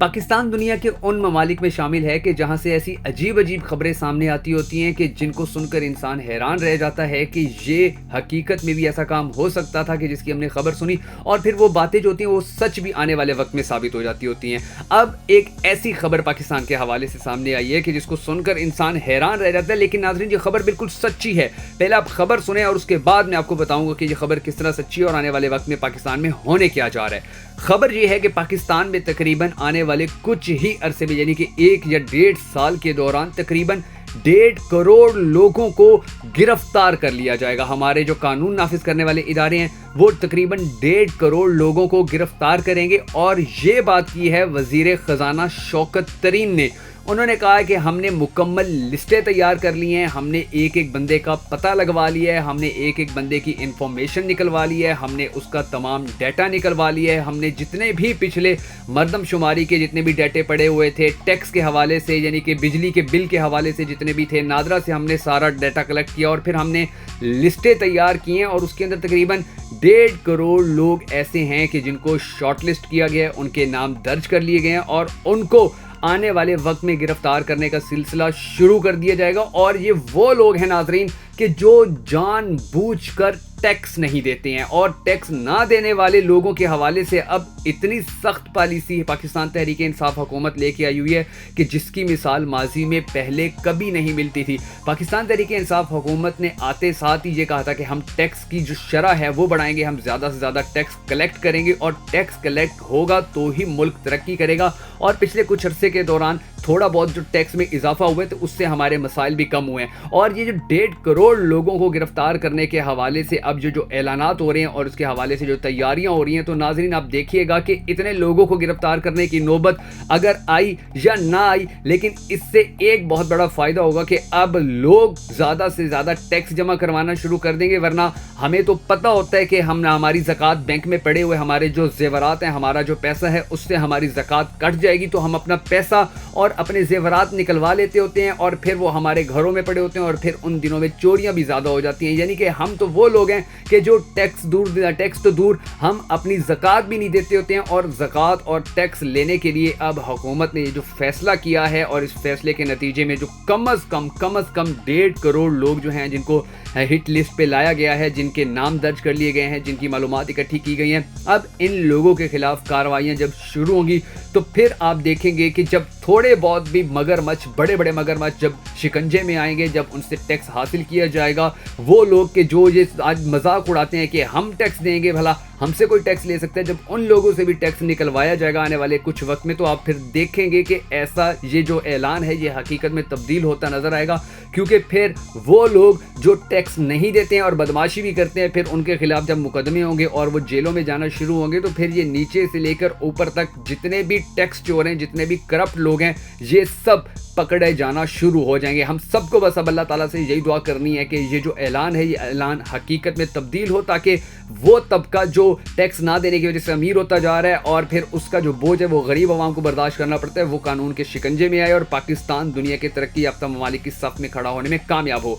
پاکستان دنیا کے ان ممالک میں شامل ہے کہ جہاں سے ایسی عجیب عجیب خبریں سامنے آتی ہوتی ہیں کہ جن کو سن کر انسان حیران رہ جاتا ہے کہ یہ حقیقت میں بھی ایسا کام ہو سکتا تھا کہ جس کی ہم نے خبر سنی، اور پھر وہ باتیں جو ہوتی ہیں وہ سچ بھی آنے والے وقت میں ثابت ہو جاتی ہوتی ہیں۔ اب ایک ایسی خبر پاکستان کے حوالے سے سامنے آئی ہے کہ جس کو سن کر انسان حیران رہ جاتا ہے، لیکن ناظرین یہ خبر بالکل سچی ہے۔ پہلے آپ خبر سنیں اور اس کے بعد میں آپ کو بتاؤں گا کہ یہ خبر کس طرح سچی ہے اور آنے والے وقت میں پاکستان میں ہونے کیا جا رہا ہے۔ خبر یہ ہے کہ پاکستان میں تقریباً آنے والے کچھ ہی عرصے میں، یعنی کہ 1 یا 1.5 سال کے دوران تقریباً 1.5 کروڑ لوگوں کو گرفتار کر لیا جائے گا۔ ہمارے جو قانون نافذ کرنے والے ادارے ہیں وہ تقریباً 1.5 کروڑ لوگوں کو گرفتار کریں گے، اور یہ بات کی ہے وزیر خزانہ شوکت ترین نے۔ انہوں نے کہا کہ ہم نے مکمل لسٹیں تیار کر لی ہیں، ہم نے ایک ایک بندے کا پتہ لگوا لیا ہے، ہم نے ایک ایک بندے کی انفارمیشن نکلوا لی ہے، ہم نے اس کا تمام ڈیٹا نکلوا لیا ہے، ہم نے جتنے بھی پچھلے مردم شماری کے جتنے بھی ڈیٹے پڑے ہوئے تھے ٹیکس کے حوالے سے، یعنی کہ بجلی کے بل کے حوالے سے جتنے بھی تھے، نادرا سے ہم نے سارا ڈیٹا کلیکٹ کیا اور پھر ہم نے لسٹیں تیار کی ہیں، اور اس کے اندر تقریباً 1.5 کروڑ لوگ ایسے ہیں کہ جن کو شارٹ لسٹ کیا گیا ہے، ان کے نام درج کر لیے گئے ہیں اور ان کو آنے والے وقت میں گرفتار کرنے کا سلسلہ شروع کر دیا جائے گا۔ اور یہ وہ لوگ ہیں ناظرین کہ جو جان بوجھ کر ٹیکس نہیں دیتے ہیں، اور ٹیکس نہ دینے والے لوگوں کے حوالے سے اب اتنی سخت پالیسی پاکستان تحریک انصاف حکومت لے کے آئی ہوئی ہے کہ جس کی مثال ماضی میں پہلے کبھی نہیں ملتی تھی۔ پاکستان تحریک انصاف حکومت نے آتے ساتھ ہی یہ کہا تھا کہ ہم ٹیکس کی جو شرح ہے وہ بڑھائیں گے، ہم زیادہ سے زیادہ ٹیکس کلیکٹ کریں گے، اور ٹیکس کلیکٹ ہوگا تو ہی ملک ترقی کرے گا۔ اور پچھلے کچھ عرصے کے دوران تھوڑا بہت جو ٹیکس میں اضافہ ہوئے تو اس سے ہمارے مسائل بھی کم ہوئے ہیں۔ اور یہ جو 1.5 کروڑ لوگوں کو گرفتار کرنے کے حوالے سے اب جو اعلانات ہو رہے ہیں اور اس کے حوالے سے جو تیاریاں ہو رہی ہیں، تو ناظرین آپ دیکھیے گا کہ اتنے لوگوں کو گرفتار کرنے کی نوبت اگر آئی یا نہ آئی، لیکن اس سے ایک بہت بڑا فائدہ ہوگا کہ اب لوگ زیادہ سے زیادہ ٹیکس جمع کروانا شروع کر دیں گے۔ ورنہ ہمیں تو پتہ ہوتا ہے کہ ہماری زکوٰۃ بینک میں پڑے ہوئے ہمارے جو زیورات ہیں، ہمارا جو پیسہ ہے اس سے ہماری زکوٰۃ کٹ جائے گی، تو ہم اپنا پیسہ اور اپنے زیورات نکلوا لیتے ہوتے ہیں اور پھر وہ ہمارے گھروں میں پڑے ہوتے ہیں، اور پھر ان دنوں میں چوریاں بھی زیادہ ہو جاتی ہیں۔ یعنی کہ ہم تو وہ لوگ ہیں کہ جو ٹیکس تو دور ہم اپنی زکوٰۃ بھی نہیں دیتے ہوتے ہیں، اور زکوٰۃ اور ٹیکس لینے کے لیے اب حکومت نے یہ جو فیصلہ کیا ہے، اور اس فیصلے کے نتیجے میں جو کم از کم 1.5 کروڑ لوگ جو ہیں جن کو ہٹ لسٹ پہ لایا گیا ہے، جن کے نام درج کر لیے گئے ہیں، جن کی معلومات اکٹھی کی گئی ہیں، اب ان لوگوں کے خلاف کارروائیاں جب شروع ہوں گی تو پھر آپ دیکھیں گے کہ جب تھوڑے بہت بھی مگرمچھ، بڑے بڑے مگرمچھ جب شکنجے میں آئیں گے، جب ان سے ٹیکس حاصل کیا جائے گا، وہ لوگ کہ جو یہ آج مذاق اڑاتے ہیں کہ ہم ٹیکس دیں گے، بھلا ہم سے کوئی ٹیکس لے سکتا ہے، جب ان لوگوں سے بھی ٹیکس نکلوایا جائے گا آنے والے کچھ وقت میں، تو آپ پھر دیکھیں گے کہ ایسا یہ جو اعلان ہے یہ حقیقت میں تبدیل ہوتا نظر آئے گا۔ کیونکہ پھر وہ لوگ جو ٹیکس نہیں دیتے ہیں اور بدماشی بھی کرتے ہیں، پھر ان کے خلاف جب مقدمے ہوں گے اور وہ جیلوں میں جانا شروع ہوں گے، تو پھر یہ نیچے سے لے کر اوپر تک جتنے بھی ٹیکس چور ہیں، جتنے بھی کرپٹ لوگ ہیں، یہ سب پکڑے جانا شروع ہو جائیں گے۔ ہم سب کو بس اب اللہ تعالیٰ سے یہی دعا کرنی ہے کہ یہ جو اعلان ہے یہ اعلان حقیقت میں تبدیل ہو، تاکہ وہ طبقہ جو ٹیکس نہ دینے کی وجہ سے امیر ہوتا جا رہا ہے اور پھر اس کا جو بوجھ ہے وہ غریب عوام کو برداشت کرنا پڑتا ہے، وہ قانون کے شکنجے میں آئے اور پاکستان دنیا کے ترقی یافتہ ممالک کی صف میں کھڑا ہونے میں کامیاب ہو۔